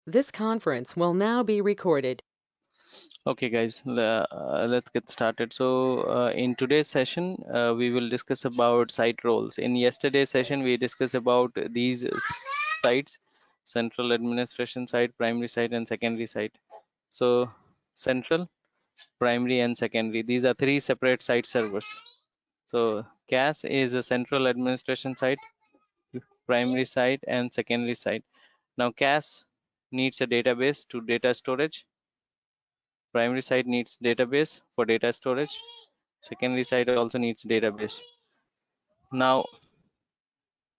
This conference will now be recorded. Okay, guys, let's get started. So, in today's session, we will discuss about site roles. In yesterday's session, we discussed about these sites: central administration site, primary site, and secondary site. So, central, primary, and secondary. These are three separate site servers. So, CAS is a central administration site, primary site, and secondary site. Now, CAS needs a database to data storage. Primary site needs database for data storage. Secondary site also needs database. Now,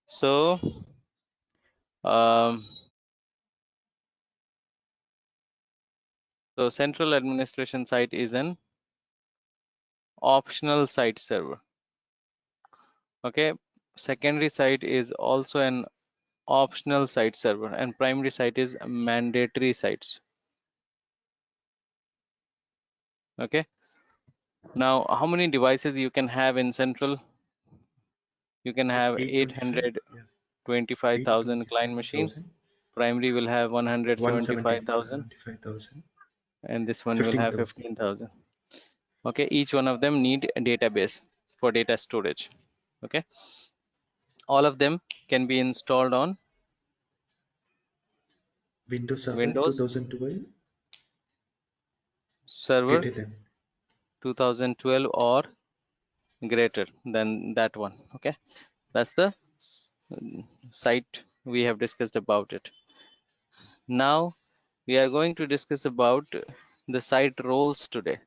so um, so central administration site is an optional site server. Okay, secondary site is also an optional site server, and primary site is mandatory sites. Okay, now how many devices you can have in central? You can It's have 825. Yeah. 825,000 client machine. 825,000. Primary will have 175,000, 175,000. and this one will have 15,000. 15,000. Okay, each one of them need a database for data storage. Okay, all of them can be installed on Windows Server Windows 2012. Server Greater than. 2012 or greater than that one. Okay, that's the site we have discussed about it. Now we are going to discuss about the site roles today.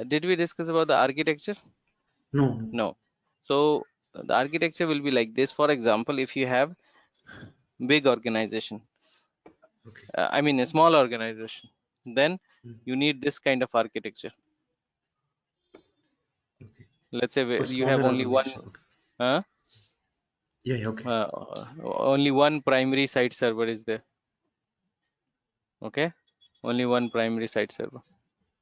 Did we discuss about the architecture? No. No. So the architecture will be like this. For example, if you have big organization, Okay. I mean a small organization, then Mm. you need this kind of architecture. Okay. Let's say For you have smaller only one, organization. Okay. Yeah. Okay. only one primary site server is there. Okay, only one primary site server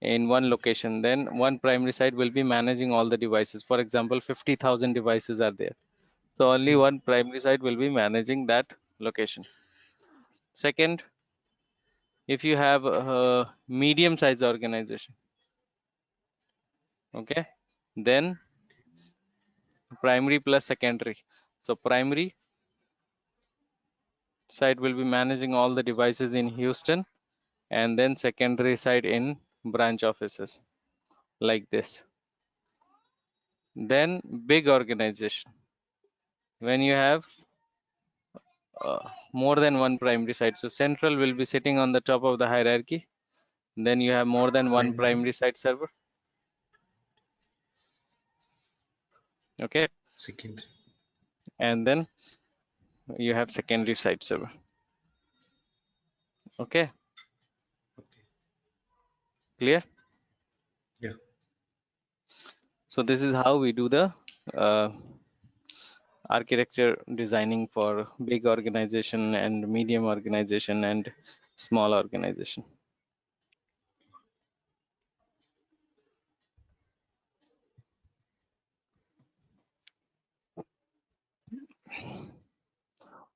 in one location. Then one primary site will be managing all the devices. For example, 50,000 devices are there. So only one primary site will be managing that location. Second, if you have a medium size organization, okay, then primary plus secondary. So primary side will be managing all the devices in Houston, and then secondary side in branch offices like this. Then big organization, when you have more than one primary site. So central will be sitting on the top of the hierarchy. Then you have more than one Primary. primary site server. Okay, Secondary. and then you have secondary site server. Okay, Okay. clear? Yeah. So this is how we do the architecture designing for big organization and medium organization and small organization.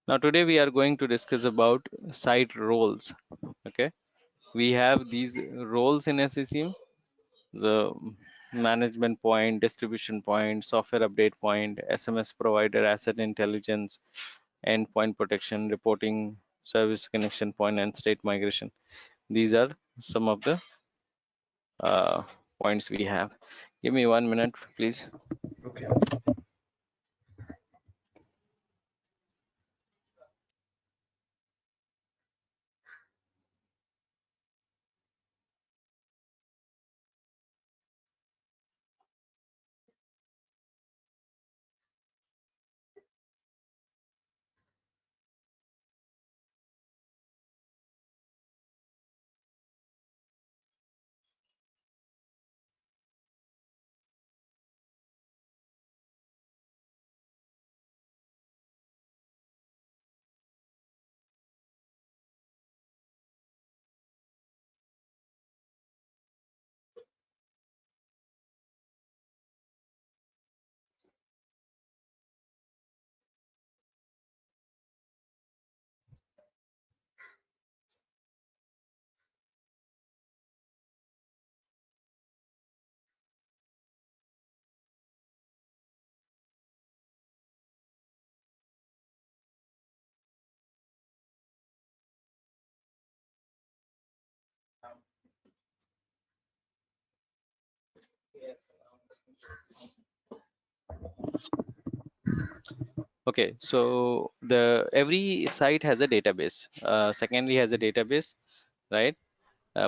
Now today we are going to discuss about site roles. Okay, we have these roles in SCCM: the management point, distribution point, software update point, SMS provider, asset intelligence, endpoint protection, reporting, service connection point, and state migration. These are some of the points we have. Give me 1 minute, please. Okay. Okay, so the every site has a database. Secondary has a database, right?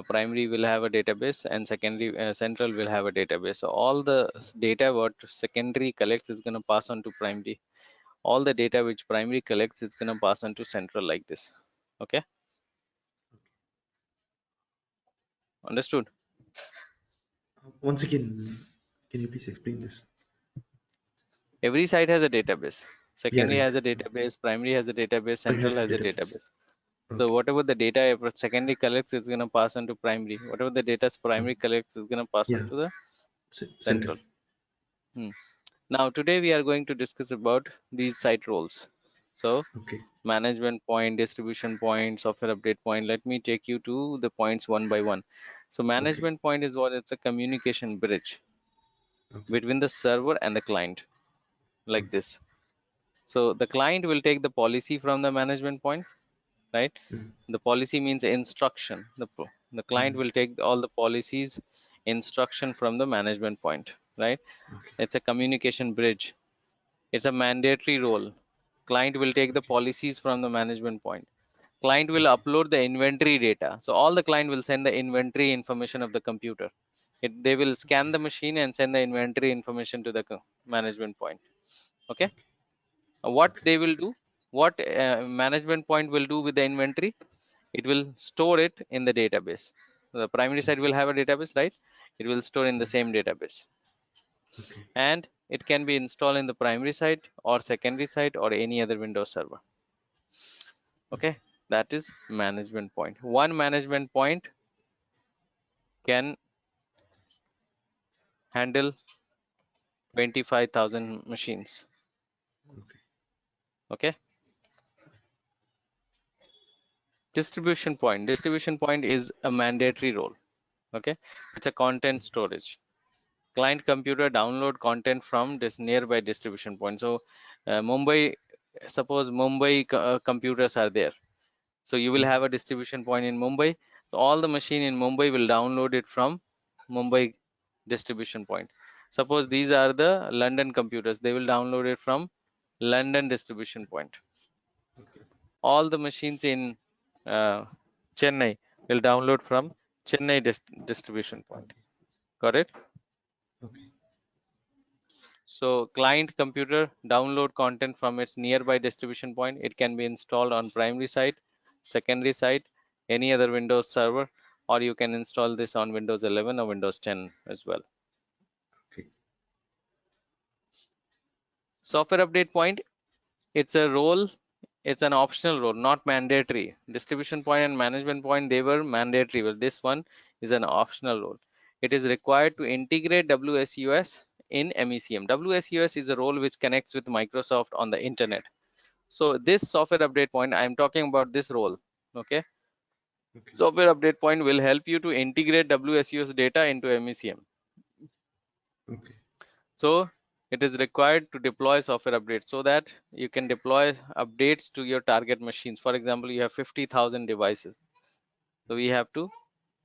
Primary will have a database, and secondary central will have a database. So all the data what secondary collects is going to pass on to primary. All the data which primary collects is going to pass on to central like this. Okay, understood? Once again, can you please explain this? Every site has a database. Yeah, Secondary right. has a database, primary has a database, It central has has a database. database. So Okay. whatever the data secondary collects is going to pass on to primary. Whatever the data Oh, primary collects is going to pass on yeah. to the Central. central. Hmm. Now today we are going to discuss about these site roles. So Okay. management point, distribution point, software update point. Let me take you to the points one by one. So Okay. management point is what? It's a communication bridge Okay. between the server and the client, like Okay. this. So the client will take the policy from the management point, right? Mm. The policy means instruction. The client Mm. will take all the policies instruction from the management point, right? Okay. It's a communication bridge. It's a mandatory role. Client will take the Okay. policies from the management point. Client will Okay. upload the inventory data. So all the client will send the inventory information of the computer. They will scan Okay. the machine and send the inventory information to the management point. Okay. Okay. What Okay. they will do, what management point will do with the inventory? It will store it in the database. The primary side Okay. will have a database, right? It will store in the Mm. same database, Okay. and it can be installed in the primary side or secondary side or any other Windows server. Okay. Okay, that is management point. One management point can handle 25,000 machines. Okay. Okay, distribution point is a mandatory role. Okay, it's a content storage. Client computer download content from this nearby distribution point. So Mumbai, suppose Mumbai computers are there, so you will have Okay. a distribution point in Mumbai. So all the machine in Mumbai will download it from Mumbai distribution point. Suppose these are the London computers, they will download it from London distribution point. Okay. All the machines in uh, Chennai will download from Chennai distribution point. Okay. Got it? Okay. So client computer download content from its nearby distribution point. It can be installed on primary site, secondary site, any other Windows server, or you can install this on Windows 11 or Windows 10 as well. Okay. Software update point, it's a role, it's an optional role, not mandatory. Distribution point and management point, they were mandatory, but this one is an optional role. It is required to integrate WSUS in MECM. WSUS is a role which connects with Microsoft on the internet. So this software update point, I'm talking about this role. Okay. Okay. Software update point will help you to integrate WSUS data into MECM. Okay. So it is required to deploy software updates so that you can deploy updates to your target machines. For example, you have 50,000 devices. So we have to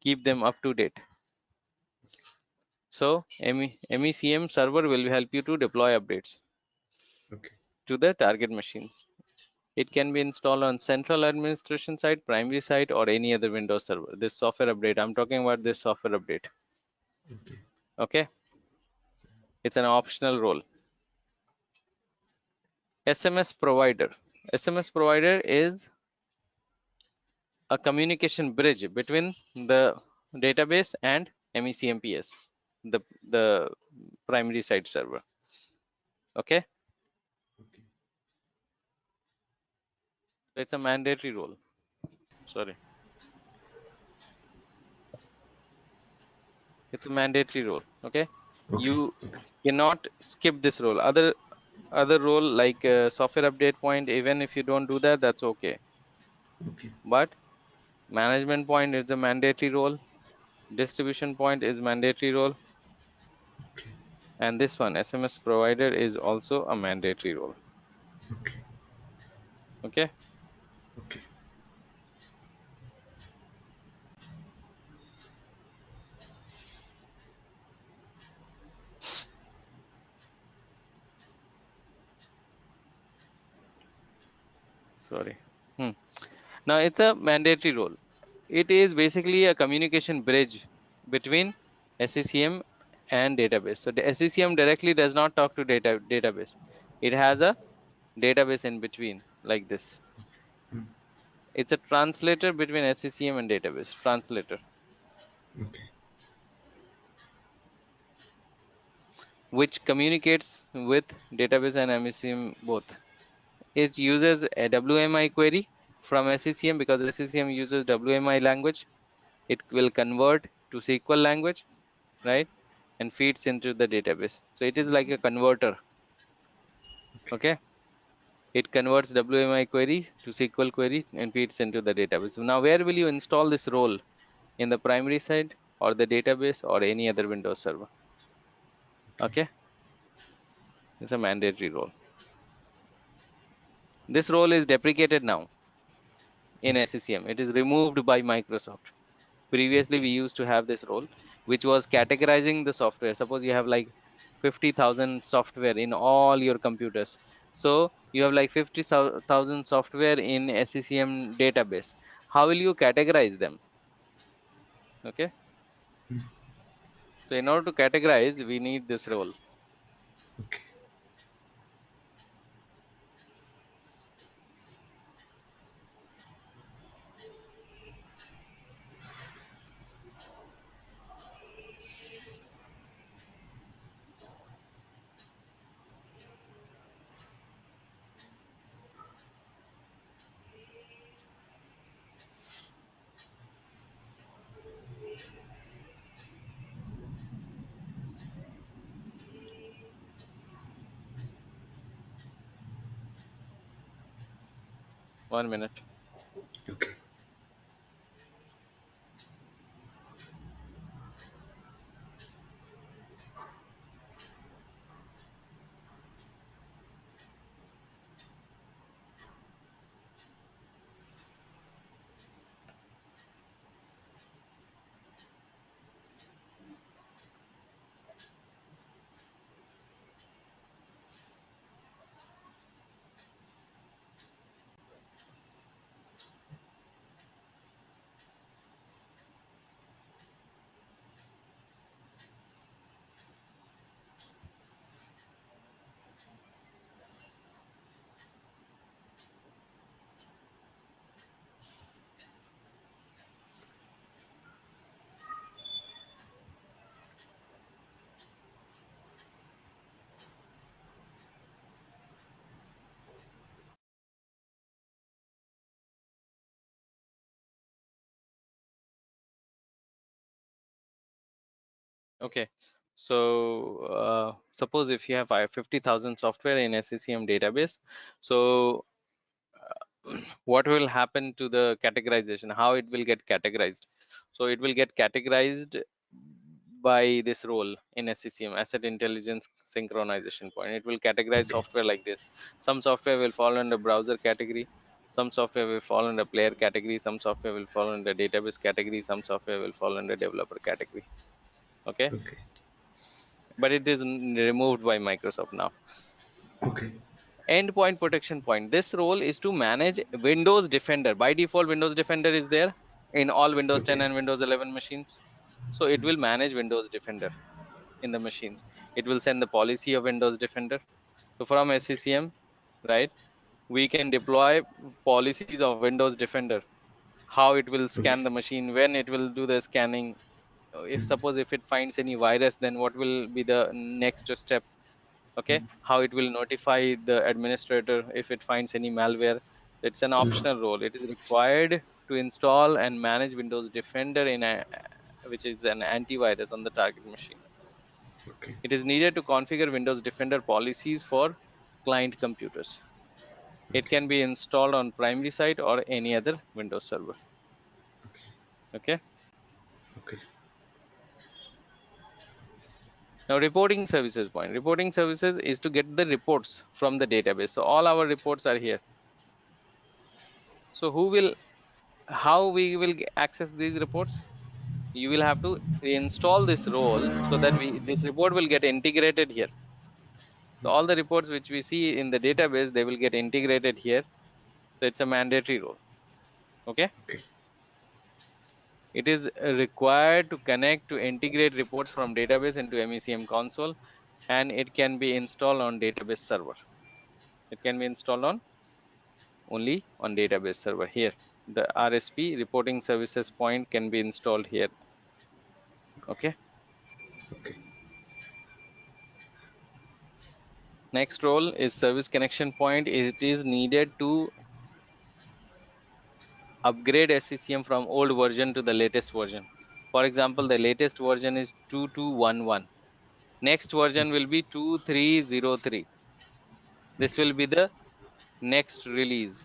keep them up to date. So MECM server will help you to deploy updates Okay. to the target machines. It can be installed on central administration side, primary side, or any other Windows server. This software update, I'm talking about this software update. Okay. Okay, it's an optional role. SMS provider. SMS provider is a communication bridge between the database and MECMPS, the primary side server. Okay, Okay. it's a mandatory role. Sorry, it's a mandatory role. Okay, Okay. you Okay. cannot skip this role. Other role like software update point, even if you don't do that, that's okay. Okay. But management point is a mandatory role, distribution point is mandatory role, Okay. and this one SMS provider is also a mandatory role. Okay. Okay, Okay. Sorry. Now it's a mandatory role. It is basically a communication bridge between SCCM and database. So the SCCM directly does not talk to database. It has a database in between like this. Mm. It's a translator between SCCM and database. Translator, Okay. which communicates with database and MECM both. It uses a WMI query from SCCM because SCCM uses WMI language. It will convert to SQL language, right, and feeds into the database. So it is like a converter. Okay. Okay, it converts WMI query to SQL query and feeds into the database. So now where will you install this role? In the primary side or the database or any other Windows server? Okay. Okay, it's a mandatory role. This role is deprecated now in Okay. SCCM. It is removed by Microsoft. Previously we Okay. used to have this role which was categorizing the software. Suppose you have like 50,000 software in all your computers, so you have like 50,000 software in SCCM database. How will you categorize them? Okay, Mm. so in order to categorize we need this role. Okay. 1 minute. Okay. Okay, so suppose if you have 50,000 software in SCCM database, so what will happen to the categorization? How it will get categorized? So it will get categorized by this role in SCCM, Asset Intelligence Synchronization Point. It will categorize Okay. software like this. Some software will fall under browser category. Some software will fall under player category. Some software will fall under database category. Some software will fall under developer category. Okay, Okay. but it is removed by Microsoft now. Okay. Endpoint protection point. This role is to manage Windows Defender. By default, Windows Defender is there in all Windows 10 Okay. and Windows 11 machines. So it will manage Windows Defender in the machines. It will send the policy of Windows Defender. So from SCCM, right, we can deploy policies of Windows Defender. How it will scan Okay. the machine, when it will do the scanning. If suppose if it finds any virus, then what will be the next step? Okay, how it will notify the administrator if it finds any malware. It's an optional role. It is required to install and manage Windows Defender in a, which is an antivirus on the target machine. Okay. It is needed to configure Windows Defender policies for client computers. It Okay. can be installed on primary site or any other Windows server. Okay. Okay, Okay. now reporting services point. Reporting services is to get the reports from the database. So all our reports are here. So who will, how we will access these reports? You will have to install this role so that this report will get integrated here. So all the reports which we see in the database, they will get integrated here. So it's a mandatory role. Okay. Okay. It is required to connect to integrate reports from database into MECM console, and it can be installed on database server. It can be installed on only on database server here. The RSP reporting services point can be installed here. Okay. Okay. Next role is service connection point. It is needed to upgrade SCCM from old version to the latest version. For example, the Okay. latest version is 2211. Next version will be 2303. This will be the next release.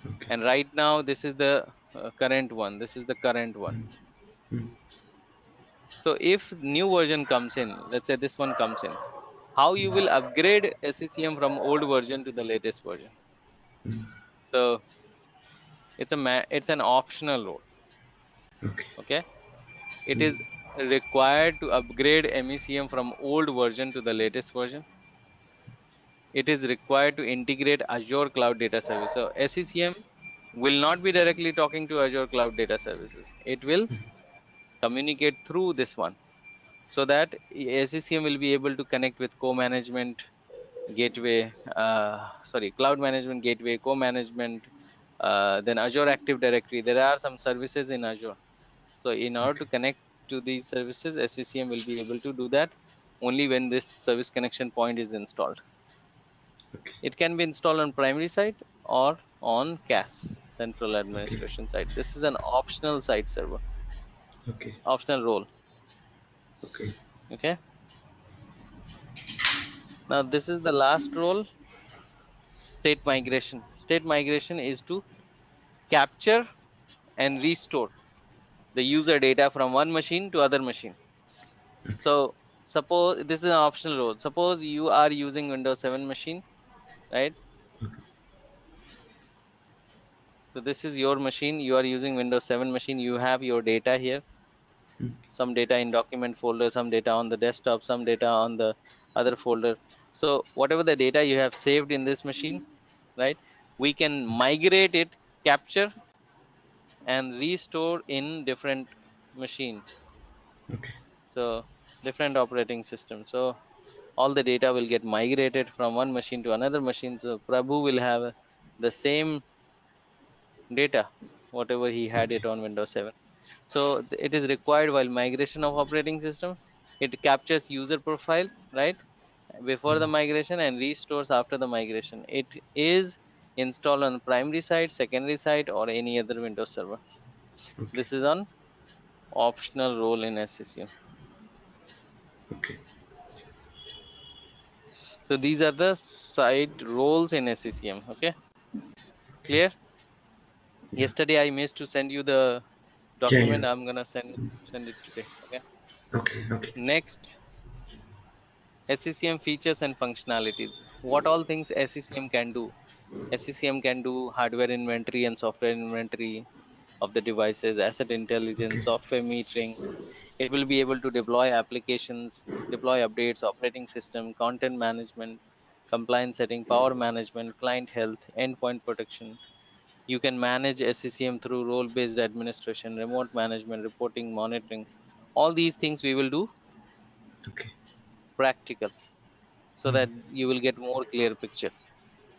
Okay. And right now, this is the current one. This is the current one. Mm. So if new version comes in, let's say this one comes in, how you will upgrade SCCM from old version to the latest version? Mm. So it's an optional role. Okay. Okay. It Mm. is required to upgrade MECM from old version to the latest version. It is required to integrate Azure Cloud Data Service. So SCCM will not be directly talking to Azure Cloud Data Services. It will communicate through this one, so that SCCM will be able to connect with co-management gateway, cloud management gateway, co-management, then Azure Active Directory. There are some services in Azure. So in order to Okay. connect to these services, SCCM will be able to do that only when this service connection point is installed. Okay. It can be installed on primary site or on CAS, central Okay. administration site. This is an optional site server, Okay. optional role. Okay. Okay. Now this is the last role, state migration. State migration is to capture and restore the user data from one machine to other machine. Okay. So suppose this is an optional role. Suppose you are using Windows 7 machine, right? Okay. So this is your machine. You are using Windows 7 machine. You have your data here. Mm. Some data in document folder, some data on the desktop, some data on the other folder. So whatever the data you have saved in this machine, right? We can migrate it, capture and restore in different machine. Okay. So different operating system. So all the data will get migrated from one machine to another machine. So Prabhu will have the same data, whatever he had it Okay. on Windows 7. So it is required while migration of operating system. It captures user profile, right, before the Mm. migration and restores after the migration. It is installed on primary site, secondary site, or any other Windows server. Okay. This is an optional role in SCCM. Okay. So these are the site roles in SCCM. Okay, Okay. clear? Yeah. Yesterday I missed to send you the Yeah. Yeah. document. I'm gonna send it today. Okay. Okay. Okay. Next, SCCM features and functionalities. What all things SCCM can do? SCCM can do hardware inventory and software inventory of the devices, asset intelligence, Okay. software metering. It will be able to deploy applications, deploy updates, operating system, content management, compliance setting, power management, client health, endpoint protection. You can manage SCCM through role-based administration, remote management, reporting, monitoring. All these things we will do Okay. practical, so Mm. that you will get more clear picture.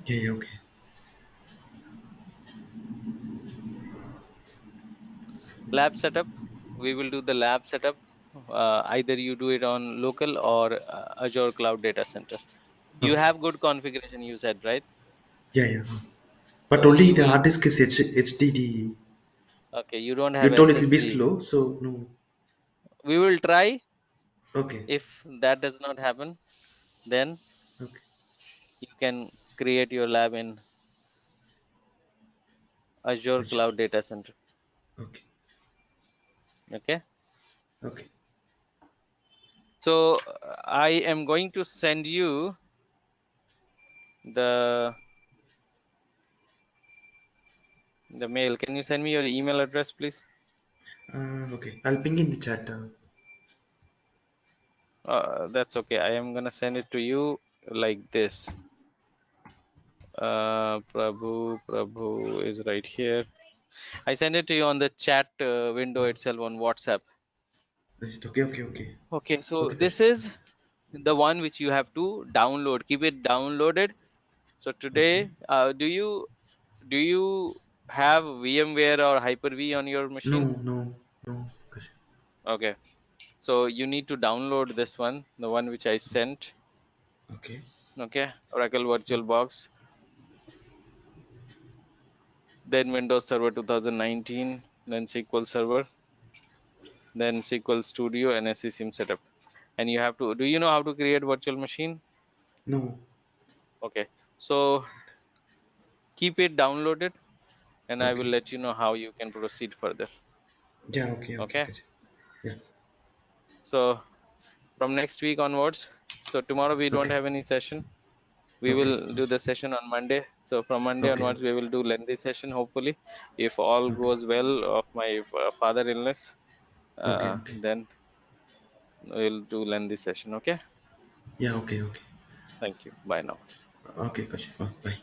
Yeah. Yeah. Okay. Lab setup, we will do the lab setup. Either you do it on local or Azure Cloud Data Center. You Okay. have good configuration, you said, right? Yeah. Yeah. But So only you the will, hard disk is HDD. okay, you don't You have told it will be SSD. slow, so no. We will try. Okay. If that does not happen, then Okay. you can create your lab in Azure Sure. Cloud Data Center. Okay. Okay. Okay. So I am going to send you the mail. Can you send me your email address, please? Okay. I'll ping in the chat. That's okay. I am gonna send it to you like this. Prabhu is right here. I send it to you on the chat window Oh, itself on WhatsApp. is it okay? Okay, okay. Okay, so Okay, this Kashi. is the one which you have to download. Keep it downloaded. So Okay. today, do you have VMware or Hyper-V on your No, machine? no, no, Kashi. Okay, so you need to download this one, the one which I sent. Okay. Okay, Oracle VirtualBox, then Windows Server 2019, then SQL Server, then SQL Studio and SCCM setup. And you have to, do you know how to create virtual machine? No. Okay, so keep it downloaded and I will Okay. let you know how you can proceed further. Yeah, okay, okay, Okay, Kashi. Yeah. so from next week onwards, so tomorrow we don't Okay. have any session. We Okay. will do the session on Monday. So from Monday Okay. onwards, we will do lengthy session. Hopefully, if all Okay. goes well of my father illness, Okay. Okay. then we'll do lengthy session. Okay. Yeah, okay, okay. Thank you. Bye now. Okay, Kashi. Oh, bye.